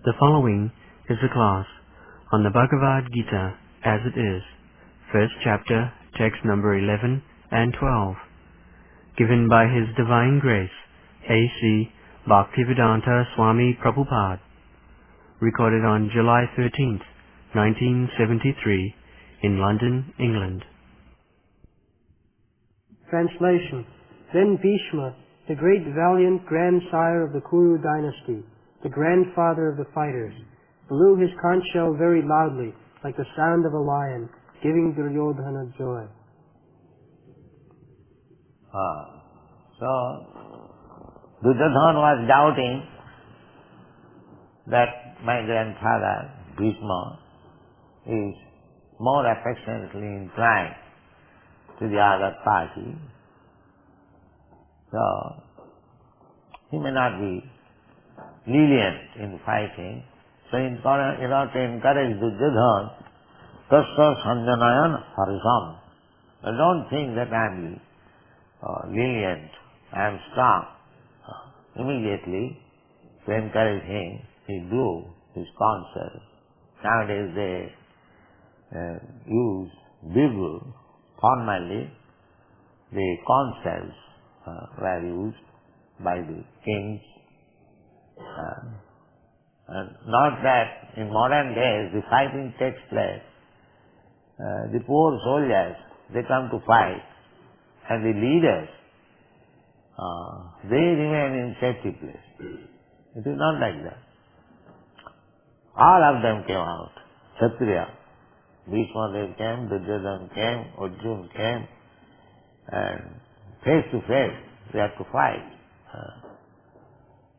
The following is a class on the Bhagavad Gita as it is, first chapter, text number 11 and 12, given by His Divine Grace, A.C. Bhaktivedanta Swami Prabhupada, recorded on July 13th, 1973, in London, England. Translation. Then Bhishma, the great valiant grandsire of the Kuru dynasty, the grandfather of the fighters, blew his conch shell very loudly, like the sound of a lion, giving Duryodhana joy. So, Duryodhana was doubting that my grandfather, Bhishma, is more affectionately inclined to the other party. So, he may not be lenient in fighting. So in order to encourage Duryodhana, Tasya Sanjanayan Harisam. I don't think that I am lenient, I am strong. Immediately, to encourage him, he blew his conch shell. Nowadays they use bugle. Formerly, the conch shells were used by the kings. And not that in modern days the fighting takes place. The poor soldiers, they come to fight, and the leaders, they remain in safety place. It is not like that. All of them came out. Kshatriya, Bhishma Dev came, Duryodhana came, Arjuna came, and face to face they have to fight.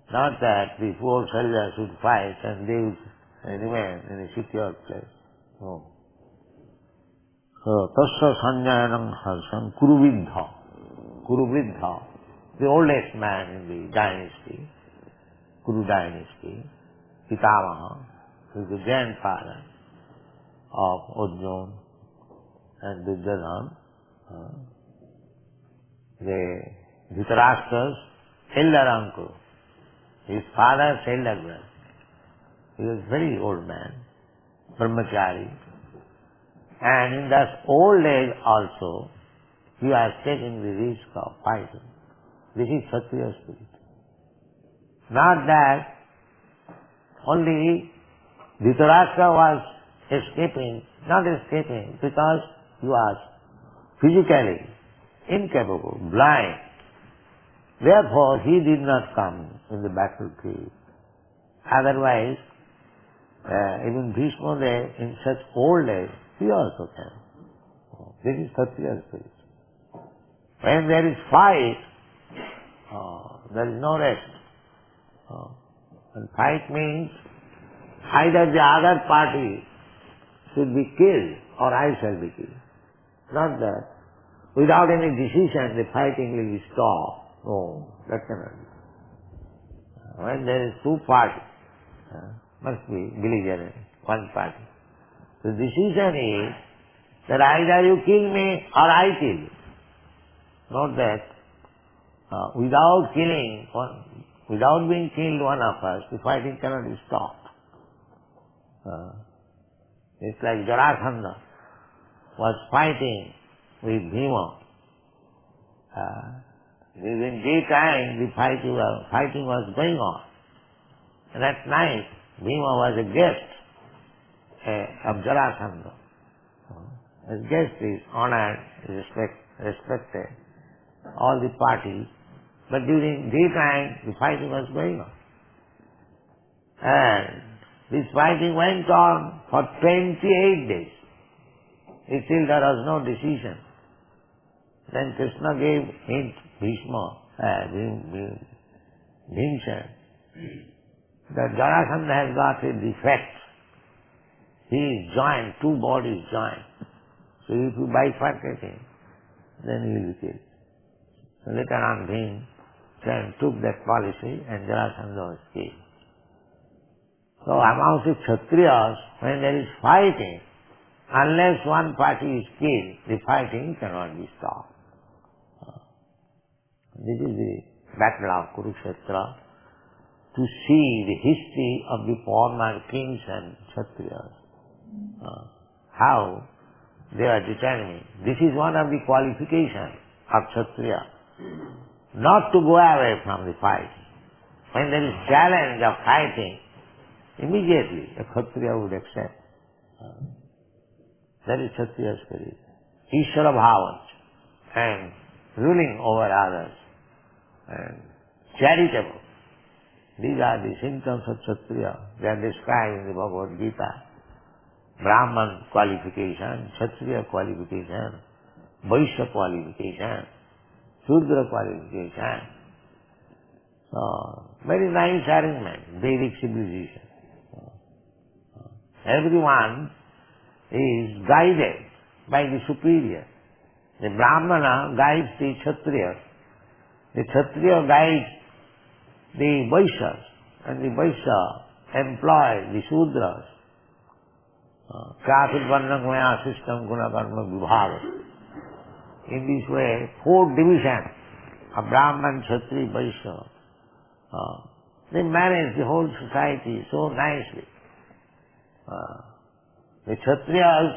Not that the poor soldiers should fight and they would remain in a secure place. No. So, Tasya Sanjayanam Harsam Kuruvidha. Kuruvidha, the oldest man in the dynasty, Kuru dynasty, Pitamaha, who is the grandfather of Arjuna and Duryodhana, the Dhritarashtra's elder uncle. His father's elder brother. He was a very old man, brahmachari. And in that old age also, he was taking the risk of fighting. This is Kshatriya spirit. Not that only Dhritarashtra was escaping, not escaping, because he was physically incapable, blind. Therefore, he did not come in the battlefield. Otherwise, even Bhishma Dev, in such old age, he also came. This is Kshatriya spirit. When there is fight, there is no rest. And fight means either the other party should be killed or I shall be killed. Not that without any decision the fighting will be stopped. No, that cannot be. When there is two parties, must be belligerent, one party. The decision is that either you kill me or I kill you. Not that without killing one, without being killed one of us, the fighting cannot be stopped. It's like Jarasandha was fighting with Bhima. In daytime, the fighting was going on. And at night, Bhima was a guest of Jarasandha. As guest is honored, respected, all the parties. But during daytime, the fighting was going on. And this fighting went on for 28 days. Still there was no decision. Then Krishna gave hint, Bhishma, that Jarasandha has got a defect. He is joined, two bodies joined. So if you bifurcate him, then he will be killed. So later on Bhim took that policy and Jarasandha was killed. So amongst the Kshatriyas, when there is fighting, unless one party is killed, the fighting cannot be stopped. This is the battle of Kurukshetra. to see the history of the former kings and Kshatriyas. How they are determined. This is one of the qualifications of Kshatriya. Not to go away from the fight. When there is challenge of fighting, immediately a Kshatriya would accept. That is Kshatriya spirit. Ishvara bhava and ruling over others and charitable. These are the symptoms of Kshatriya. They are described in the Bhagavad Gita. Brahman qualification, Kshatriya qualification, Vaishya qualification, Shudra qualification. So, very nice arrangement, Vedic civilization. Everyone is guided by the superior. The Brahmana guides the Kshatriya. The Kshatriya guides the Vaishyas, and the Vaishya employ the Shudras. Krasut Varnamaya system guna karma vibhaga. In this way, 4 divisions of Brahman, Kshatriya, Vaishya. They manage the whole society so nicely. The Kshatriya's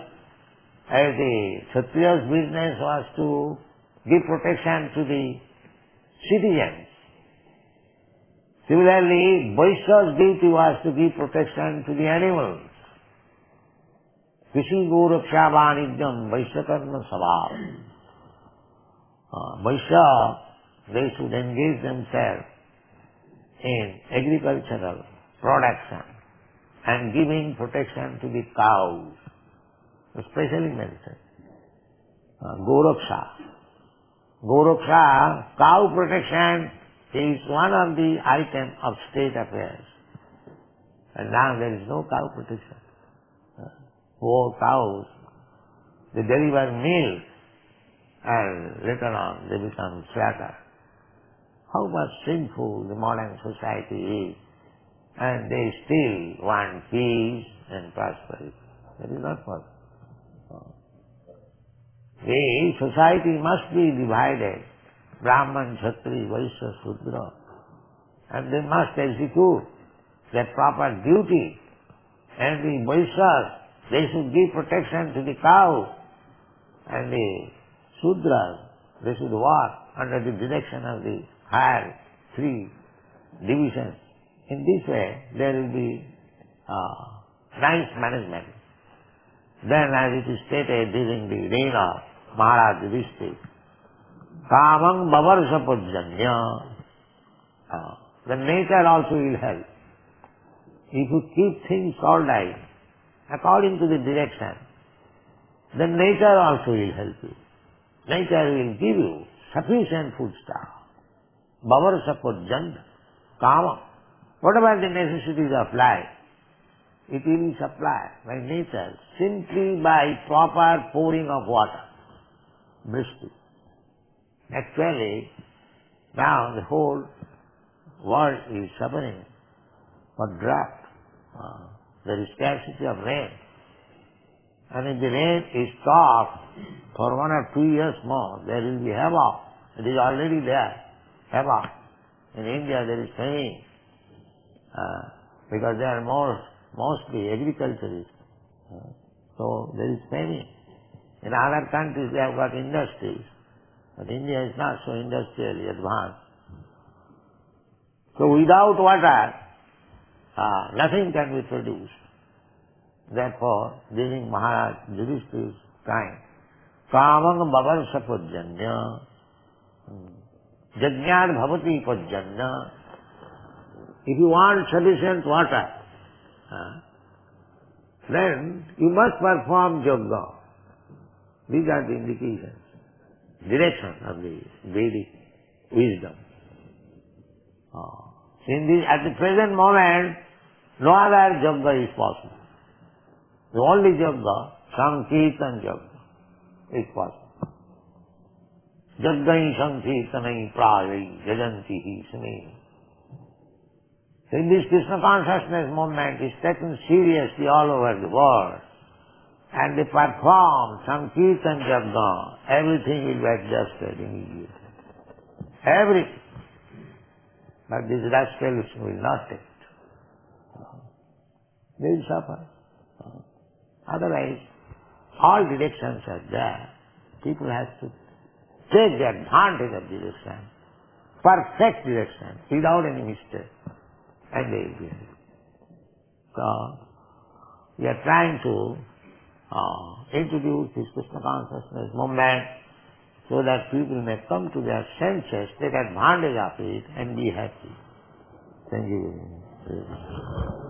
business was to give protection to the citizens. Similarly, Vaishya's duty was to give protection to the animals. Krishi Goraksha Vanijam Vaishya Karma Sabhav. Vaishya, they should engage themselves in agricultural production and giving protection to the cows, especially mentioned. Goraksha. Goraksha, cow protection is one of the items of state affairs. And now there is no cow protection. Poor cows, they deliver milk and later on they become slaughtered. How much sinful the modern society is, and they still want peace and prosperity. That is not possible. The society must be divided, Brahman, Kshatriya, Vaishya, Shudra, and they must execute their proper duty. And the Vaishyas, they should give protection to the cow, and the Shudras, they should work under the direction of the higher 3 divisions. In this way, there will be nice management. Then, as it is stated during the reign of Maharaj Yudhishthira, Kamam Bhavarsa Pujjanya, the nature also will help. If you keep things all right, according to the direction, then nature also will help you. Nature will give you sufficient foodstuff. Bhavarsa Pujjanya, Kama. Whatever the necessities of life, it will be supplied by nature simply by proper pouring of water. Vrishti. Actually, now the whole world is suffering for drought. There is scarcity of rain. And if the rain is stopped for 1 or 2 years more, there will be havoc. It is already there, havoc. In India there is famine, because they are mostly agriculturists. So there is famine. In other countries they have got industries, but India is not so industrially advanced. So without water, nothing can be produced. Therefore, during Maharaj Yudhishthira's time, Kamang Bhavarsa Pujjanya, Jajñād Bhavati Pujjanya. If you want sufficient water, then you must perform yoga. These are the indications, direction of the Vedic wisdom. At the present moment, no other yoga is possible. The only yoga, Sankirtan yoga, is possible. Jagai Sankirtanai Prayai Jajanti Same. So in this Krishna Consciousness movement is taken seriously all over the world, and they perform Sankirtan yoga, everything will be adjusted immediately. Everything. But these rascals will not take it. They will suffer. Otherwise, all directions are there. People have to take the advantage of direction, perfect direction, without any mistake, and they will be happy. So, we are trying to introduce this Krishna Consciousness movement so that people may come to their senses, take advantage of it, and be happy. Thank you very much.